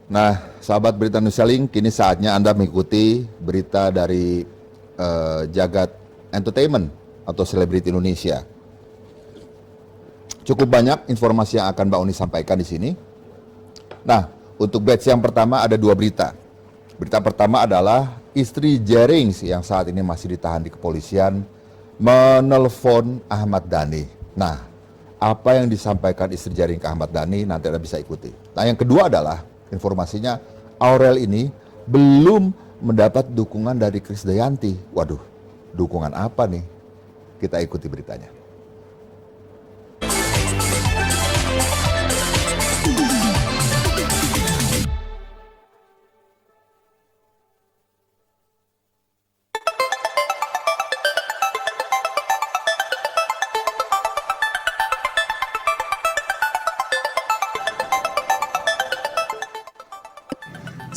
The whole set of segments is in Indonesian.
Nah, sahabat Berita Indonesia Link, kini saatnya Anda mengikuti berita dari jagat entertainment atau selebriti Indonesia. Cukup banyak informasi yang akan Mbak Uni sampaikan di sini. Nah, untuk batch yang pertama ada 2 berita. Berita pertama adalah istri Jerings yang saat ini masih ditahan di kepolisian menelpon Ahmad Dhani. Nah, apa yang disampaikan istri Jering ke Ahmad Dhani nanti Anda bisa ikuti. Nah, yang kedua adalah informasinya Aurel ini belum mendapat dukungan dari Krisdayanti. Waduh, dukungan apa nih? Kita ikuti beritanya.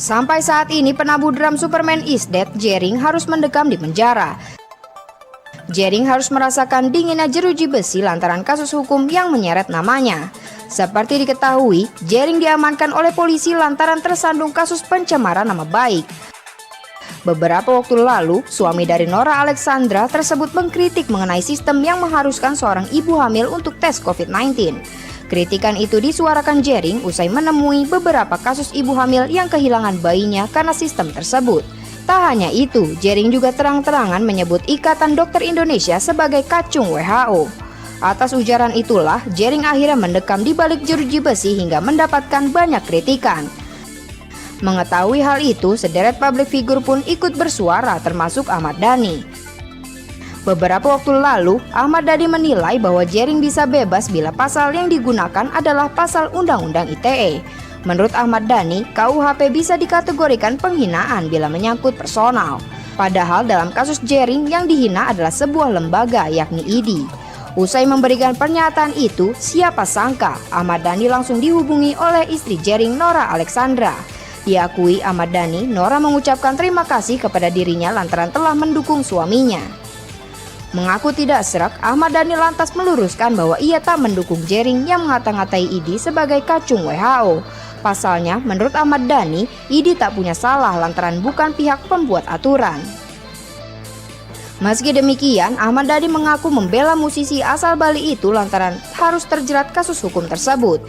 Sampai saat ini penabuh drum Superman is Dead Jering harus mendekam di penjara. Jering harus merasakan dinginnya jeruji besi lantaran kasus hukum yang menyeret namanya. Seperti diketahui, Jering diamankan oleh polisi lantaran tersandung kasus pencemaran nama baik. Beberapa waktu lalu, suami dari Nora Alexandra tersebut mengkritik mengenai sistem yang mengharuskan seorang ibu hamil untuk tes COVID-19. Kritikan itu disuarakan Jering usai menemui beberapa kasus ibu hamil yang kehilangan bayinya karena sistem tersebut. Tak hanya itu, Jering juga terang-terangan menyebut Ikatan Dokter Indonesia sebagai kacung WHO. Atas ujaran itulah, Jering akhirnya mendekam di balik jeruji besi hingga mendapatkan banyak kritikan. Mengetahui hal itu, sederet publik figur pun ikut bersuara termasuk Ahmad Dhani. Beberapa waktu lalu, Ahmad Dhani menilai bahwa Jering bisa bebas bila pasal yang digunakan adalah pasal Undang-Undang ITE. Menurut Ahmad Dhani, KUHP bisa dikategorikan penghinaan bila menyangkut personal. Padahal dalam kasus Jering yang dihina adalah sebuah lembaga yakni ID. Usai memberikan pernyataan itu, siapa sangka Ahmad Dhani langsung dihubungi oleh istri Jering, Nora Alexandra. Diakui Ahmad Dhani, Nora mengucapkan terima kasih kepada dirinya lantaran telah mendukung suaminya. Mengaku tidak serak, Ahmad Dhani lantas meluruskan bahwa ia tak mendukung Jering yang mengata-ngatai ID sebagai kacung WHO. Pasalnya, menurut Ahmad Dhani, ID tak punya salah lantaran bukan pihak pembuat aturan. Meski demikian, Ahmad Dhani mengaku membela musisi asal Bali itu lantaran harus terjerat kasus hukum tersebut.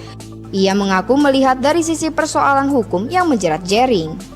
Ia mengaku melihat dari sisi persoalan hukum yang menjerat Jering.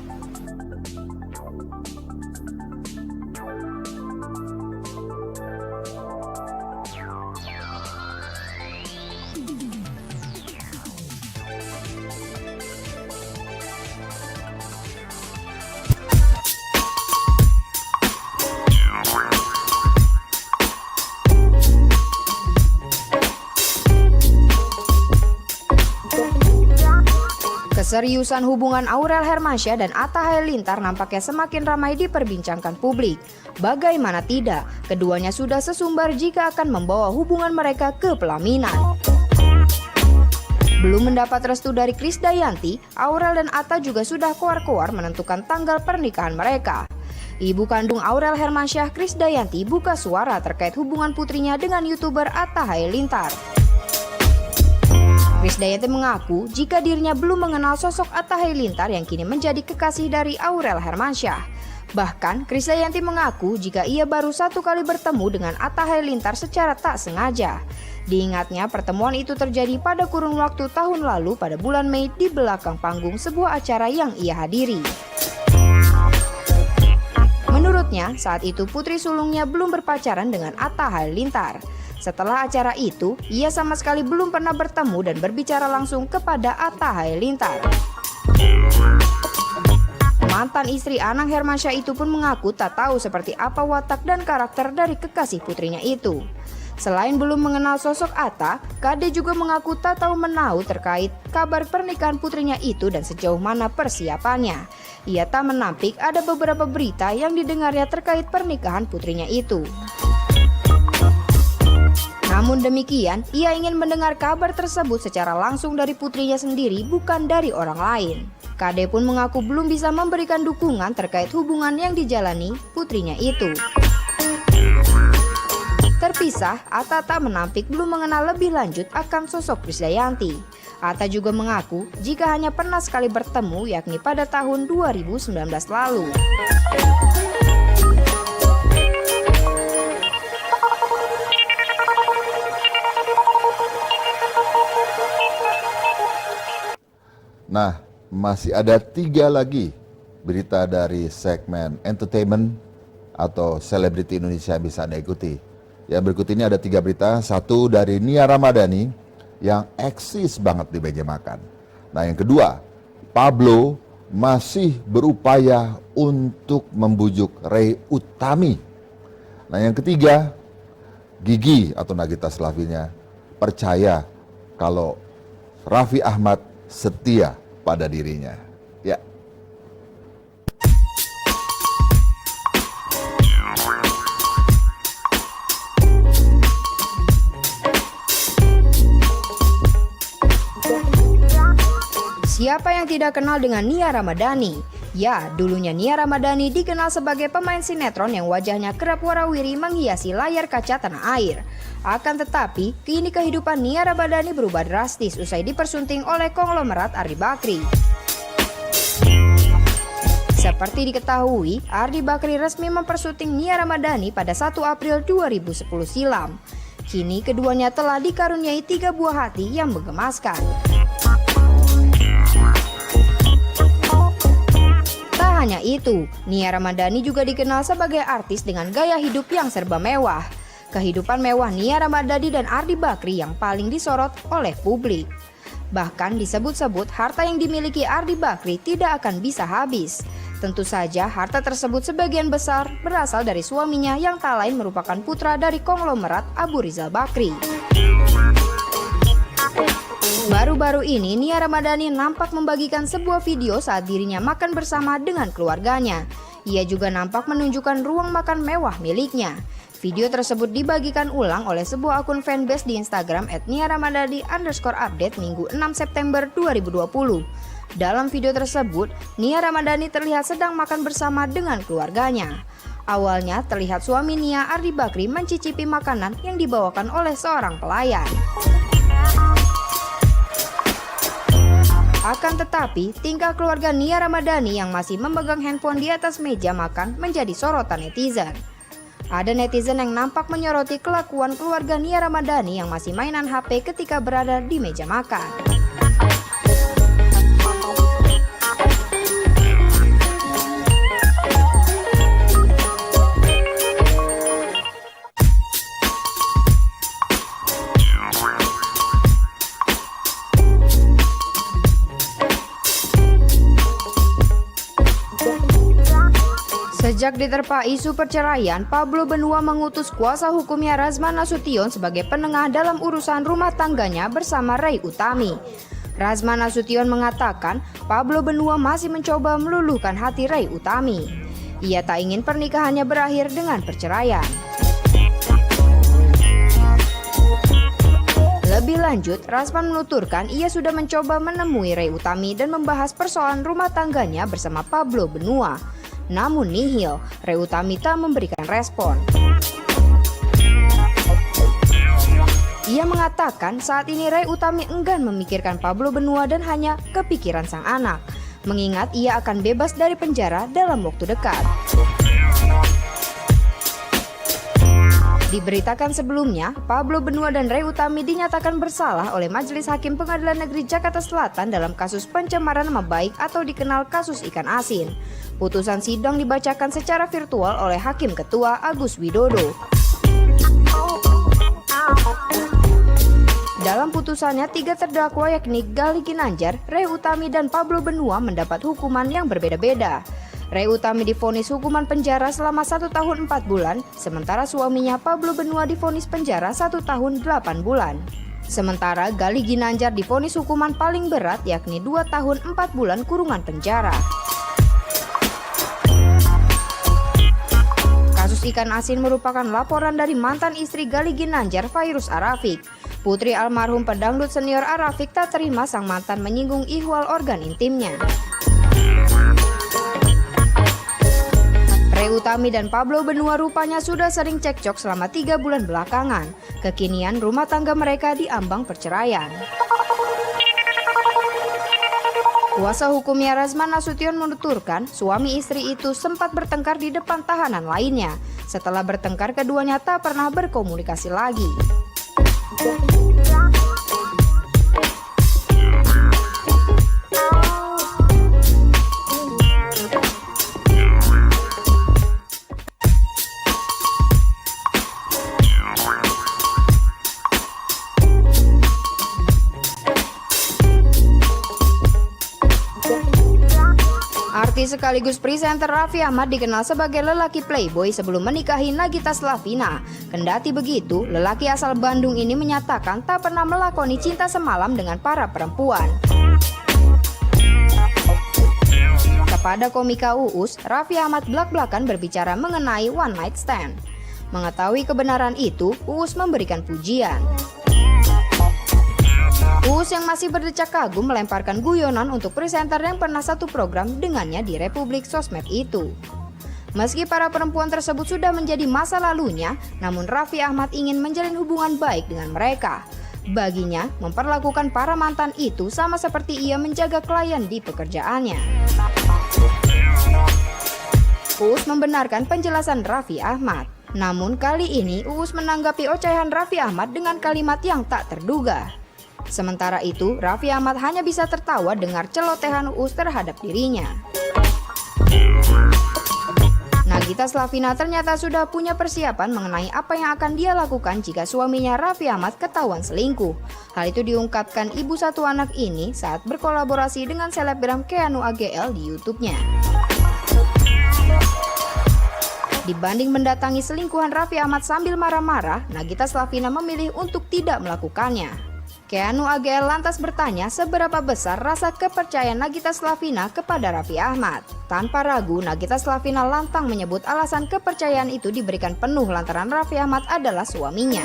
Keseriusan hubungan Aurel Hermansyah dan Atta Halilintar nampaknya semakin ramai diperbincangkan publik. Bagaimana tidak, keduanya sudah sesumbar jika akan membawa hubungan mereka ke pelaminan. Belum mendapat restu dari Krisdayanti, Aurel dan Atta juga sudah koar-koar menentukan tanggal pernikahan mereka. Ibu kandung Aurel Hermansyah, Krisdayanti, buka suara terkait hubungan putrinya dengan YouTuber Atta Halilintar. Krisdayanti mengaku jika dirinya belum mengenal sosok Atta Halilintar yang kini menjadi kekasih dari Aurel Hermansyah. Bahkan Krisdayanti mengaku jika ia baru 1 kali bertemu dengan Atta Halilintar secara tak sengaja. Diingatnya pertemuan itu terjadi pada kurun waktu tahun lalu pada bulan Mei di belakang panggung sebuah acara yang ia hadiri. Menurutnya saat itu putri sulungnya belum berpacaran dengan Atta Halilintar. Setelah acara itu, ia sama sekali belum pernah bertemu dan berbicara langsung kepada Atta Halilintar. Mantan istri Anang Hermansyah itu pun mengaku tak tahu seperti apa watak dan karakter dari kekasih putrinya itu. Selain belum mengenal sosok Atta, Kade juga mengaku tak tahu menahu terkait kabar pernikahan putrinya itu dan sejauh mana persiapannya. Ia tak menampik ada beberapa berita yang didengarnya terkait pernikahan putrinya itu. Namun demikian, ia ingin mendengar kabar tersebut secara langsung dari putrinya sendiri, bukan dari orang lain. Kade pun mengaku belum bisa memberikan dukungan terkait hubungan yang dijalani putrinya itu. Terpisah, Atta tak menampik belum mengenal lebih lanjut akan sosok Krisdayanti. Atta juga mengaku jika hanya pernah sekali bertemu, yakni pada tahun 2019 lalu. Nah, masih ada 3 lagi berita dari segmen entertainment atau selebriti Indonesia yang bisa Anda ikuti. Yang berikut ini ada 3 berita. Satu dari Nia Ramadhani yang eksis banget di meja makan. Nah, yang kedua, Pablo masih berupaya untuk membujuk Ray Utami. Nah, yang ketiga, Gigi atau Nagita Slavina percaya kalau Raffi Ahmad setia pada dirinya. Ya. Siapa yang tidak kenal dengan Nia Ramadhani? Ya, dulunya Nia Ramadhani dikenal sebagai pemain sinetron yang wajahnya kerap warawiri menghiasi layar kaca tanah air. Akan tetapi, kini kehidupan Nia Ramadhani berubah drastis usai dipersunting oleh konglomerat Ardi Bakri. Seperti diketahui, Ardi Bakri resmi mempersunting Nia Ramadhani pada 1 April 2010 silam. Kini keduanya telah dikaruniai 3 buah hati yang menggemaskan. Tak hanya itu, Nia Ramadhani juga dikenal sebagai artis dengan gaya hidup yang serba mewah. Kehidupan mewah Nia Ramadhani dan Ardi Bakri yang paling disorot oleh publik. Bahkan disebut-sebut harta yang dimiliki Ardi Bakri tidak akan bisa habis. Tentu saja harta tersebut sebagian besar berasal dari suaminya yang tak lain merupakan putra dari konglomerat Abu Rizal Bakri. Baru-baru ini Nia Ramadhani nampak membagikan sebuah video saat dirinya makan bersama dengan keluarganya. Ia juga nampak menunjukkan ruang makan mewah miliknya. Video tersebut dibagikan ulang oleh sebuah akun fanbase di Instagram @niaramadhani_update Minggu 6 September 2020. Dalam video tersebut, Nia Ramadhani terlihat sedang makan bersama dengan keluarganya. Awalnya terlihat suami Nia, Ardi Bakri, mencicipi makanan yang dibawakan oleh seorang pelayan. Akan tetapi, tingkah keluarga Nia Ramadhani yang masih memegang handphone di atas meja makan menjadi sorotan netizen. Ada netizen yang nampak menyoroti kelakuan keluarga Nia Ramadhani yang masih mainan HP ketika berada di meja makan. Sejak diterpa isu perceraian, Pablo Benua mengutus kuasa hukumnya Razman Nasution sebagai penengah dalam urusan rumah tangganya bersama Ray Utami. Razman Nasution mengatakan Pablo Benua masih mencoba meluluhkan hati Ray Utami. Ia tak ingin pernikahannya berakhir dengan perceraian. Lebih lanjut, Razman menuturkan ia sudah mencoba menemui Ray Utami dan membahas persoalan rumah tangganya bersama Pablo Benua. Namun nihil, Ray Utami tak memberikan respon. Ia mengatakan saat ini Ray Utami enggan memikirkan Pablo Benua dan hanya kepikiran sang anak, mengingat ia akan bebas dari penjara dalam waktu dekat. Diberitakan sebelumnya, Pablo Benua dan Ray Utami dinyatakan bersalah oleh Majelis Hakim Pengadilan Negeri Jakarta Selatan dalam kasus pencemaran nama baik atau dikenal kasus ikan asin. Putusan sidang dibacakan secara virtual oleh Hakim Ketua Agus Widodo. Dalam putusannya, 3 terdakwa yakni Gali Ginanjar, Ray Utami, dan Pablo Benua mendapat hukuman yang berbeda-beda. Ray Utami divonis hukuman penjara selama 1 tahun 4 bulan, sementara suaminya Pablo Benua divonis penjara 1 tahun 8 bulan. Sementara Gali Ginanjar divonis hukuman paling berat yakni 2 tahun 4 bulan kurungan penjara. Kasus ikan asin merupakan laporan dari mantan istri Gali Ginanjar, Fairuz Arafik. Putri almarhum pedangdut senior Arafik tak terima sang mantan menyinggung ihwal organ intimnya. Ray Utami dan Pablo Benua rupanya sudah sering cekcok selama 3 bulan belakangan. Kekinian rumah tangga mereka diambang perceraian. Kuasa hukumnya Razman Nasution menuturkan suami istri itu sempat bertengkar di depan tahanan lainnya. Setelah bertengkar, keduanya tak pernah berkomunikasi lagi. Artis sekaligus presenter Raffi Ahmad dikenal sebagai lelaki playboy sebelum menikahi Nagita Slavina. Kendati begitu, lelaki asal Bandung ini menyatakan tak pernah melakoni cinta semalam dengan para perempuan. Kepada komika Uus, Raffi Ahmad blak-blakan berbicara mengenai one night stand. Mengetahui kebenaran itu, Uus memberikan pujian. Uus yang masih berdecak kagum melemparkan guyonan untuk presenter yang pernah satu program dengannya di Republik Sosmed itu. Meski para perempuan tersebut sudah menjadi masa lalunya, namun Raffi Ahmad ingin menjalin hubungan baik dengan mereka. Baginya, memperlakukan para mantan itu sama seperti ia menjaga klien di pekerjaannya. Uus membenarkan penjelasan Raffi Ahmad. Namun kali ini Uus menanggapi ocehan Raffi Ahmad dengan kalimat yang tak terduga. Sementara itu, Raffi Ahmad hanya bisa tertawa dengar celotehan Uus terhadap dirinya. Nagita Slavina ternyata sudah punya persiapan mengenai apa yang akan dia lakukan jika suaminya Raffi Ahmad ketahuan selingkuh. Hal itu diungkapkan ibu satu anak ini saat berkolaborasi dengan selebgram Keanu AGL di YouTube-nya. Dibanding mendatangi selingkuhan Raffi Ahmad sambil marah-marah, Nagita Slavina memilih untuk tidak melakukannya. Keanu AGL lantas bertanya seberapa besar rasa kepercayaan Nagita Slavina kepada Raffi Ahmad. Tanpa ragu, Nagita Slavina lantang menyebut alasan kepercayaan itu diberikan penuh lantaran Raffi Ahmad adalah suaminya.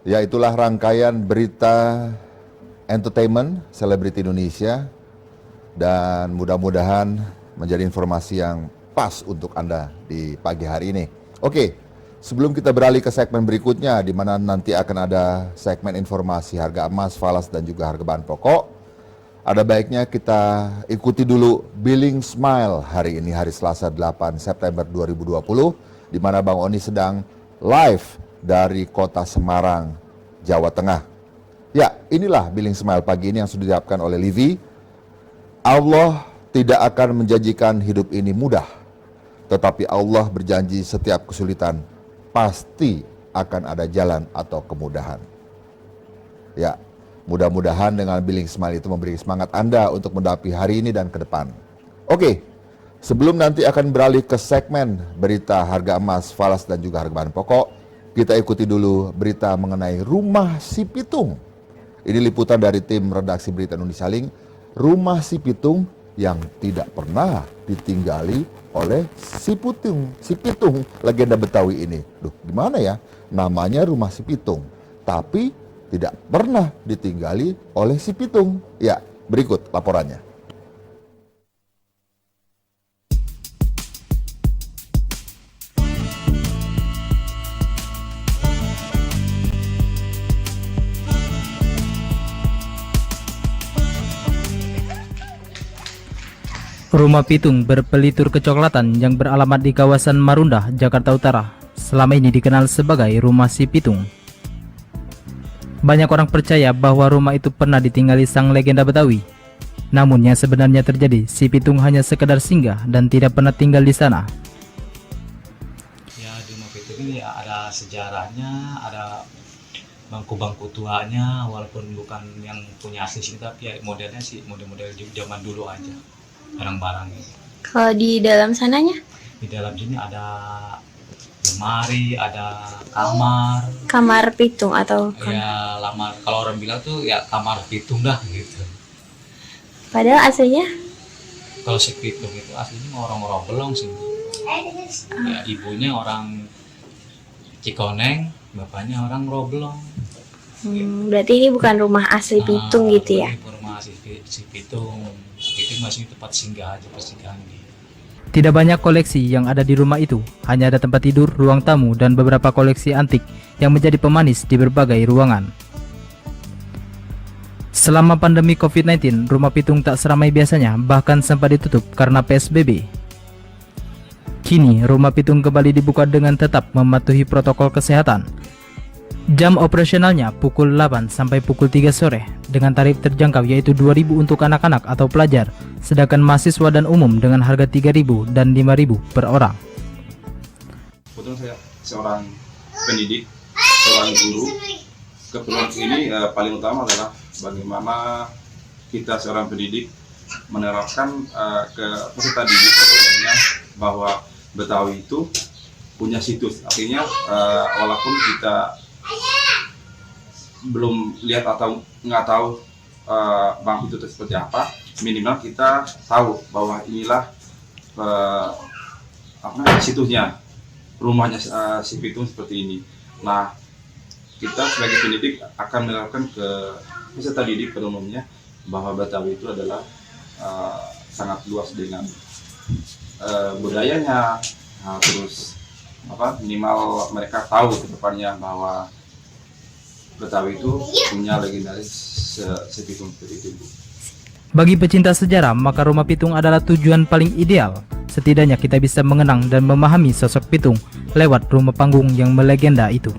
Ya, itulah rangkaian berita entertainment selebriti Indonesia dan mudah-mudahan menjadi informasi yang pas untuk Anda di pagi hari ini. Oke, sebelum kita beralih ke segmen berikutnya di mana nanti akan ada segmen informasi harga emas, falas dan juga harga bahan pokok, ada baiknya kita ikuti dulu Billing Smile hari ini, hari Selasa 8 September 2020, di mana Bang Oni sedang live dari kota Semarang, Jawa Tengah. Ya, inilah Billing Smile pagi ini yang sudah disiapkan oleh Livi. Allah tidak akan menjanjikan hidup ini mudah, tetapi Allah berjanji setiap kesulitan pasti akan ada jalan atau kemudahan. Ya, mudah-mudahan dengan Billing Smile itu memberi semangat Anda untuk menghadapi hari ini dan ke depan. Oke, sebelum nanti akan beralih ke segmen berita harga emas, falas dan juga harga bahan pokok, kita ikuti dulu berita mengenai Rumah Si Pitung. Ini liputan dari tim redaksi Berita Indonesia Link. Rumah Si Pitung yang tidak pernah ditinggali oleh Si Pitung, legenda Betawi ini. Duh, gimana ya? Namanya Rumah Si Pitung, tapi tidak pernah ditinggali oleh Si Pitung. Ya, berikut laporannya. Rumah Pitung berpelitur kecoklatan yang beralamat di kawasan Marunda, Jakarta Utara, selama ini dikenal sebagai Rumah Si Pitung. Banyak orang percaya bahwa rumah itu pernah ditinggali sang legenda Betawi. Namun yang sebenarnya terjadi, Si Pitung hanya sekedar singgah dan tidak pernah tinggal di sana. Ya, di Rumah Pitung ini ya ada sejarahnya, ada bangku-bangku tuanya, walaupun bukan yang punya asli sini, tapi ya modelnya sih model-model zaman dulu aja. Barang-barang ini. Kalau di dalam sananya? Di dalam sini ada lemari, ada kamar. Kamar pitung atau Ya lamar. Kalau orang bilang tuh ya kamar pitung dah gitu. Padahal aslinya? Kalau si pitung itu aslinya orang-orang Belong sih. Ya ibunya orang Cikoneng, bapaknya orang Roblong. Berarti ini bukan rumah asli pitung gitu ya? Ini rumah si Pitung. Itu masih tempat singgah aja, persinggahan dia. Tidak banyak koleksi yang ada di rumah itu, hanya ada tempat tidur, ruang tamu, dan beberapa koleksi antik yang menjadi pemanis di berbagai ruangan. Selama pandemi COVID-19, rumah Pitung tak seramai biasanya, bahkan sempat ditutup karena PSBB. Kini, rumah Pitung kembali dibuka dengan tetap mematuhi protokol kesehatan. Jam operasionalnya pukul 8 sampai pukul 3 sore dengan tarif terjangkau yaitu 2.000 untuk anak-anak atau pelajar, sedangkan mahasiswa dan umum dengan harga 3.000 dan 5.000 per orang. Kebetulan saya seorang pendidik, seorang guru. Keperluan ini paling utama adalah bagaimana kita seorang pendidik menerapkan ke peserta didik umumnya bahwa Betawi itu punya situs. Artinya walaupun kita belum lihat atau nggak tahu bank itu seperti apa, minimal kita tahu bahwa inilah situsnya, rumahnya si Pitung seperti ini. Nah, kita sebagai pendidik akan menerapkan ke peserta didik pada umumnya bahwa Betawi itu adalah sangat luas dengan budayanya, terus minimal mereka tahu ke depannya bahwa Betawi itu punya legendaris sepitung seperti itu, Bu. Bagi pecinta sejarah, maka rumah Pitung adalah tujuan paling ideal. Setidaknya kita bisa mengenang dan memahami sosok Pitung lewat rumah panggung yang melegenda itu.